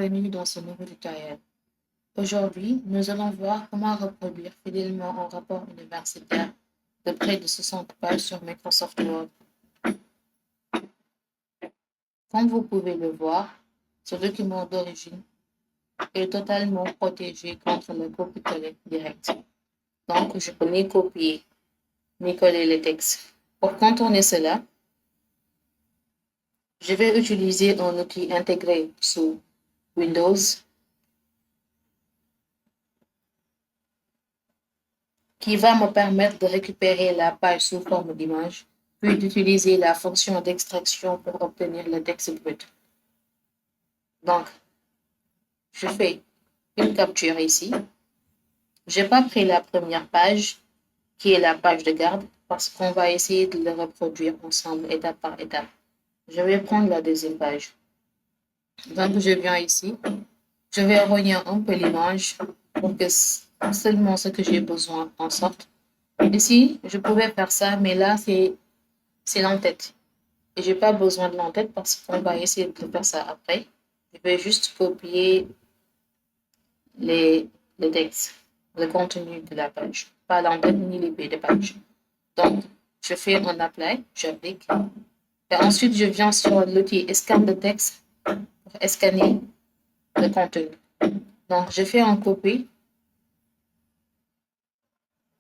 bienvenue dans ce nouveau tutoriel. Aujourd'hui, nous allons voir comment reproduire fidèlement un rapport universitaire de près de 60 pages sur Microsoft Word. Comme vous pouvez le voir, ce document d'origine est totalement protégé contre le copie-coller direct. Donc, je peux ni copier, ni coller les textes. Pour contourner cela, je vais utiliser un outil intégré sous Windows qui va me permettre de récupérer la page sous forme d'image, puis d'utiliser la fonction d'extraction pour obtenir le texte brut. Donc, je fais une capture ici. Je n'ai pas pris la première page, qui est la page de garde, parce qu'on va essayer de le reproduire ensemble, étape par étape. Je vais prendre la deuxième page. Donc, je viens ici. Je vais rogner un peu l'image pour que seulement ce que j'ai besoin en sorte. Ici, je pouvais faire ça, mais là, c'est l'entête. Et j'ai pas besoin de l'entête parce qu'on va essayer de faire ça après. Je vais juste copier les textes, le contenu de la page. Pas l'entête ni l'épée de page. Donc, je fais un apply, j'applique. Et ensuite, je viens sur l'outil scan de texte pour scanner le contenu. Donc, je fais un copie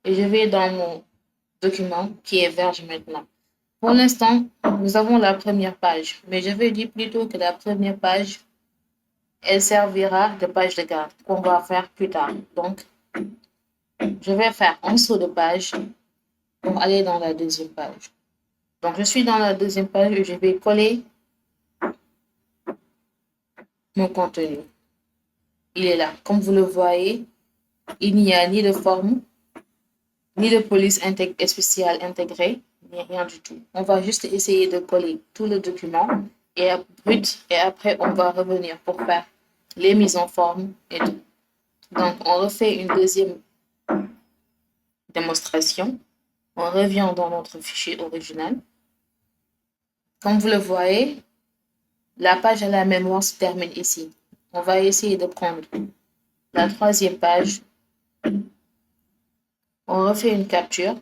et je vais dans mon document qui est vierge maintenant. Pour l'instant, nous avons la première page, mais je vais dire plutôt que la première page, elle servira de page de garde qu'on va faire plus tard. Donc, je vais faire un saut de page pour aller dans la deuxième page. Donc, je suis dans la deuxième page et je vais coller mon contenu. Il est là. Comme vous le voyez, il n'y a ni de forme, ni de police spéciale intégrée, ni rien du tout. On va juste essayer de coller tout le document et après on va revenir pour faire les mises en forme et tout. Donc on refait une deuxième démonstration. On revient dans notre fichier original. Comme vous le voyez, la page à la mémoire se termine ici. On va essayer de prendre la troisième page. On refait une capture.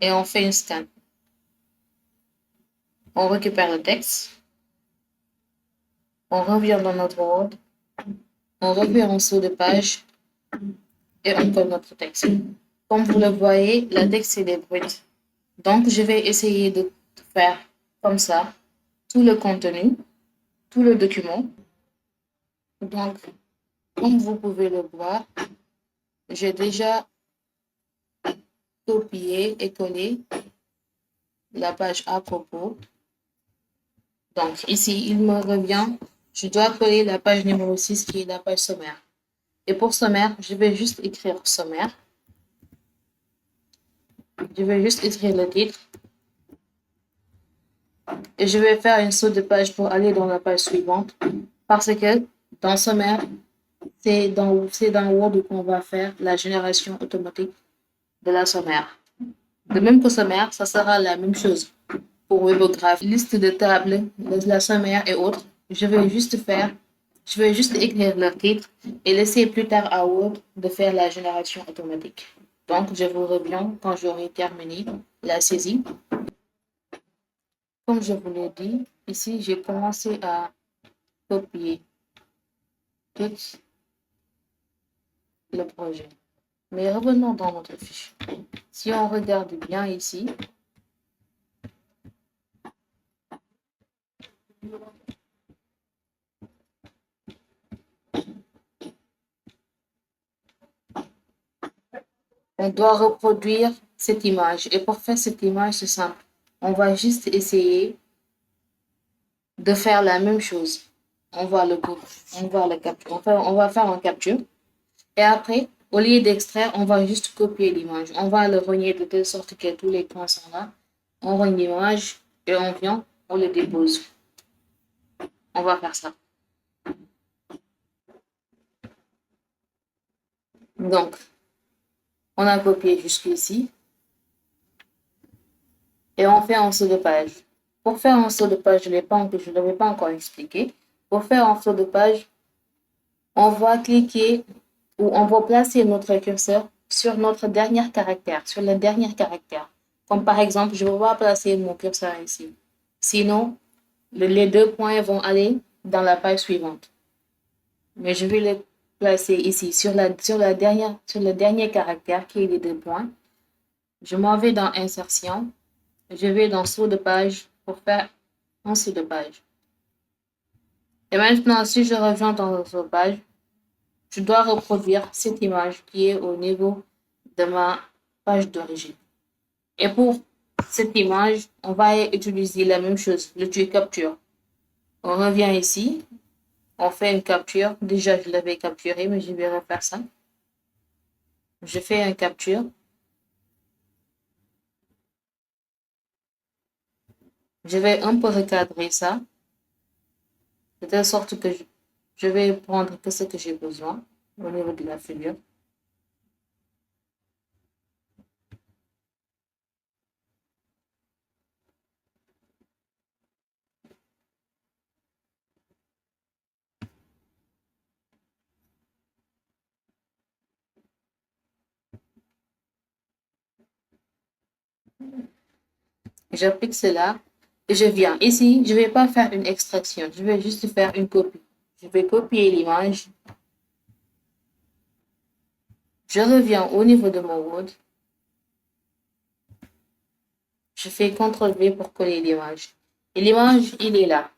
Et on fait une scan. On récupère le texte. On revient dans notre Word. On refait un saut de page et on colle notre texte. Comme vous le voyez, le texte est brut. Donc, je vais essayer de faire comme ça tout le contenu, tout le document. Donc, comme vous pouvez le voir, j'ai déjà copié et collé la page à propos. Donc, ici, il me revient, je dois coller la page numéro 6 qui est la page sommaire. Et pour sommaire, je vais juste écrire sommaire. Je vais juste écrire le titre. Et je vais faire une saut de page pour aller dans la page suivante. Parce que dans sommaire, c'est dans Word qu'on va faire la génération automatique de la sommaire. De même que sommaire, ça sera la même chose pour Webograph. Liste de tables, la sommaire et autres. Je vais juste écrire leur titre et laisser plus tard à Word de faire la génération automatique. Donc, je vous reviens quand j'aurai terminé la saisie. Comme je vous l'ai dit, ici, j'ai commencé à copier tout le projet. Mais revenons dans notre fiche. Si on regarde bien ici, on doit reproduire cette image. Et pour faire cette image, c'est simple. On va juste essayer de faire la même chose. On va capture. Enfin, on va faire un capture. Et après, au lieu d'extraire, on va juste copier l'image. On va le rogner de telle sorte que tous les points sont là. On rogne l'image et on vient, on le dépose. On va faire ça. Donc, on a copié jusqu'ici et on fait un saut de page. Pour faire un saut de page, je ne l'avais pas encore expliqué. Pour faire un saut de page, on va cliquer ou on va placer notre curseur sur notre dernier caractère, sur le dernier caractère. Comme par exemple, je ne vais pas placer mon curseur ici. Sinon, les deux points vont aller dans la page suivante. Mais je vais les placer ici sur le dernier caractère qui est les deux points. Je m'en vais dans Insertion. Je vais dans Saut de page pour faire un saut de page. Et maintenant, si je reviens dans notre page, je dois reproduire cette image qui est au niveau de ma page d'origine. Et pour cette image, on va utiliser la même chose, le tuyau capture. On revient ici, on fait une capture. Déjà, je l'avais capturé, mais je vais refaire ça. Je fais une capture. Je vais un peu recadrer ça, de telle sorte que je vais prendre que ce que j'ai besoin au niveau de la figure. J'applique cela et je viens. Ici, je ne vais pas faire une extraction, je vais juste faire une copie. Je vais copier l'image. Je reviens au niveau de mon Word. Je fais CTRL-V pour coller l'image. Et l'image, il est là.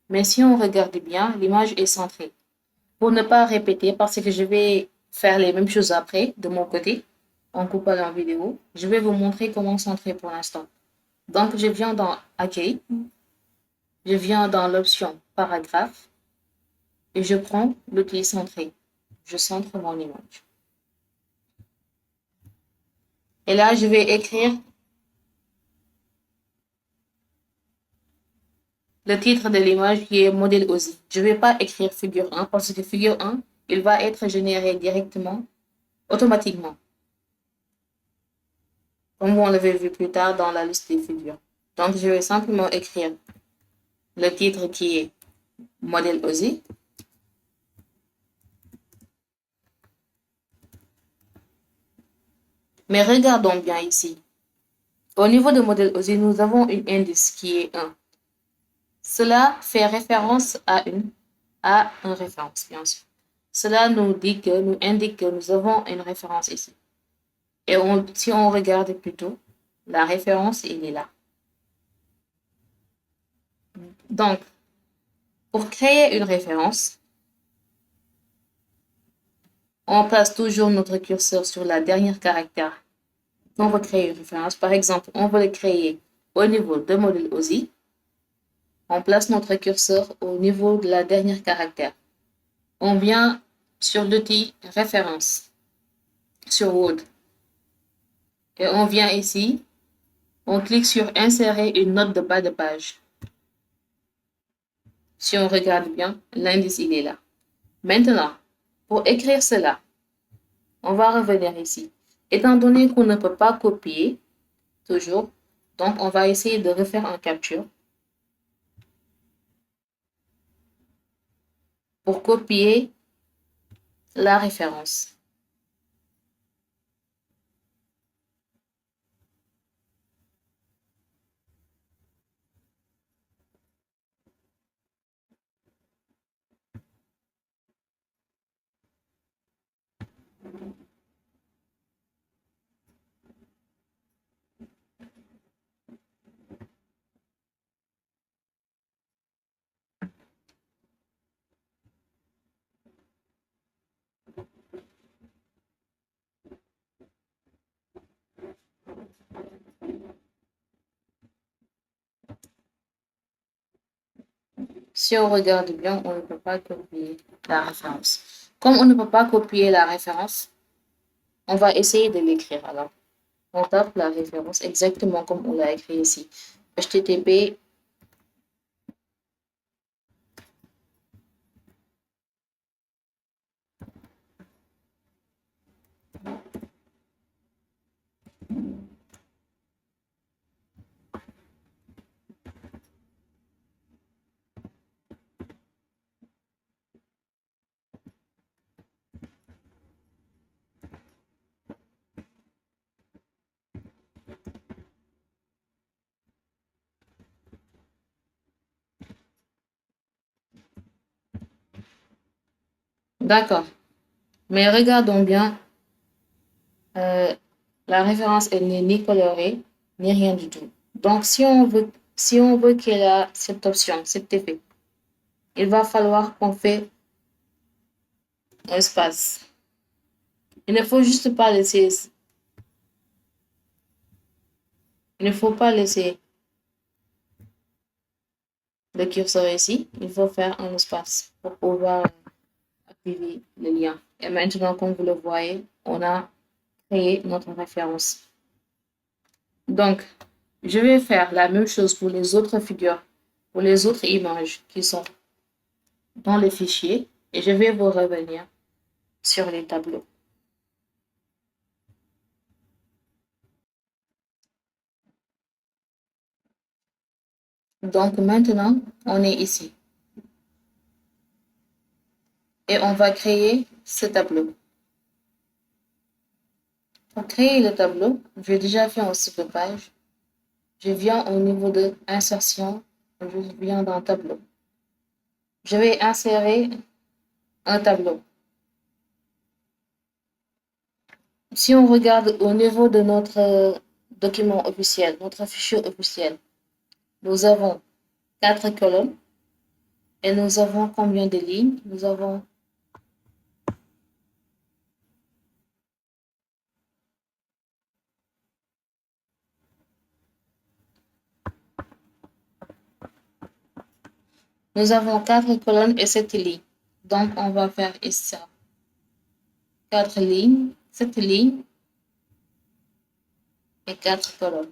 Mais si on regarde bien, l'image est centrée. Pour ne pas répéter, parce que je vais faire les mêmes choses après, de mon côté, en coupant la vidéo, je vais vous montrer comment centrer pour l'instant. Donc, je viens dans Accueil. Je viens dans l'option Paragraphe. Et je prends l'outil Centrer. Je centre mon image. Et là, je vais écrire le titre de l'image qui est modèle OSI. Je ne vais pas écrire figure 1 parce que figure 1, il va être généré directement, automatiquement. Comme on l'avait vu plus tard dans la liste des figures. Donc, je vais simplement écrire le titre qui est modèle OSI. Mais regardons bien ici. Au niveau de modèle OSI, nous avons une indice qui est 1. Cela fait référence à une référence, bien sûr. Cela nous indique que nous avons une référence ici. Et si on regarde plutôt, la référence, elle est là. Donc, pour créer une référence, on place toujours notre curseur sur la dernière caractère. On va créer une référence. Par exemple, on va le créer au niveau de modèle OSI. On place notre curseur au niveau de la dernière caractère. On vient sur l'outil référence, sur Word. Et on vient ici, on clique sur insérer une note de bas de page. Si on regarde bien, l'indice, il est là. Maintenant, pour écrire cela, on va revenir ici. Étant donné qu'on ne peut pas copier, toujours, donc on va essayer de refaire en capture pour copier la référence. Si on regarde bien, on ne peut pas copier la référence. Comme on ne peut pas copier la référence, on va essayer de l'écrire. Alors, on tape la référence exactement comme on l'a écrit ici. HTTP D'accord. Mais regardons bien, la référence, elle n'est ni colorée, ni rien du tout. Donc, si on veut qu'elle a cette option, cet effet, il va falloir qu'on fait un espace. Il ne faut juste pas laisser, il ne faut pas laisser le curseur ici. Il faut faire un espace pour pouvoir activer le lien. Et maintenant, comme vous le voyez, on a créé notre référence. Donc, je vais faire la même chose pour les autres figures, pour les autres images qui sont dans le fichier et je vais vous revenir sur les tableaux. Donc maintenant, on est ici et on va créer ce tableau. Pour créer le tableau, j'ai déjà fait un sous-page. Je viens au niveau de insertion, je viens dans tableau. Je vais insérer un tableau. Si on regarde au niveau de notre document officiel, notre fichier officiel, nous avons 4 colonnes et nous avons combien de lignes? Nous avons 4 colonnes et 7 lignes. Donc, on va faire ça. 4 lignes, 7 lignes et 4 colonnes.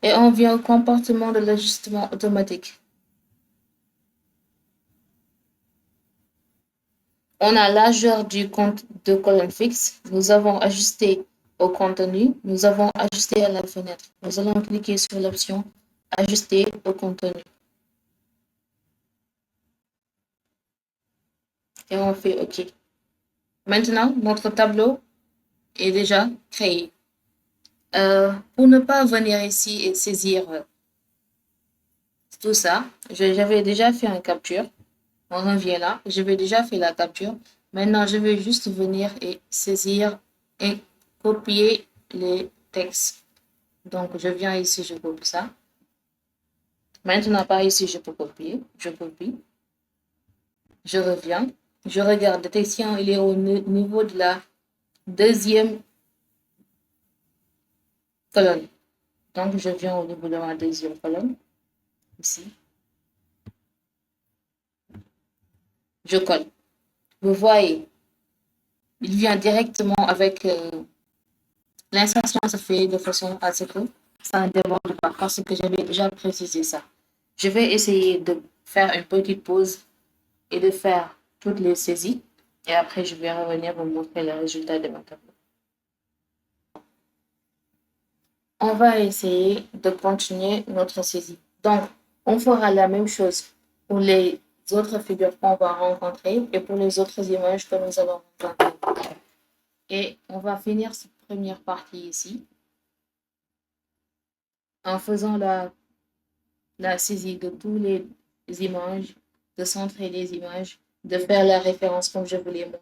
Et on vient au comportement de l'ajustement automatique. On a largeur du compte de colonne fixe. Nous avons ajusté au contenu. Nous avons ajusté à la fenêtre. Nous allons cliquer sur l'option ajuster au contenu. Et on fait OK. Maintenant, notre tableau est déjà créé. Pour ne pas venir ici et saisir tout ça, j'avais déjà fait une capture. On revient là. Je vais déjà faire la capture. Maintenant, je vais juste venir et saisir et copier les textes. Donc, je viens ici, je copie ça. Maintenant, par ici, je peux copier. Je copie. Je reviens. Je regarde. Détection, il est au niveau de la deuxième colonne. Donc, je viens au niveau de la deuxième colonne. Ici. Je colle. Vous voyez, il vient directement avec l'insertion se fait de façon à ce que ça ne déborde pas parce que j'avais déjà précisé ça. Je vais essayer de faire une petite pause et de faire toutes les saisies et après je vais revenir vous montrer le résultat de ma tableau. On va essayer de continuer notre saisie. Donc, on fera la même chose pour les autres figures qu'on va rencontrer et pour les autres images que nous allons rencontrer. Et on va finir cette première partie ici en faisant la saisie de toutes les images, de centrer les images, de faire la référence comme je vous l'ai montré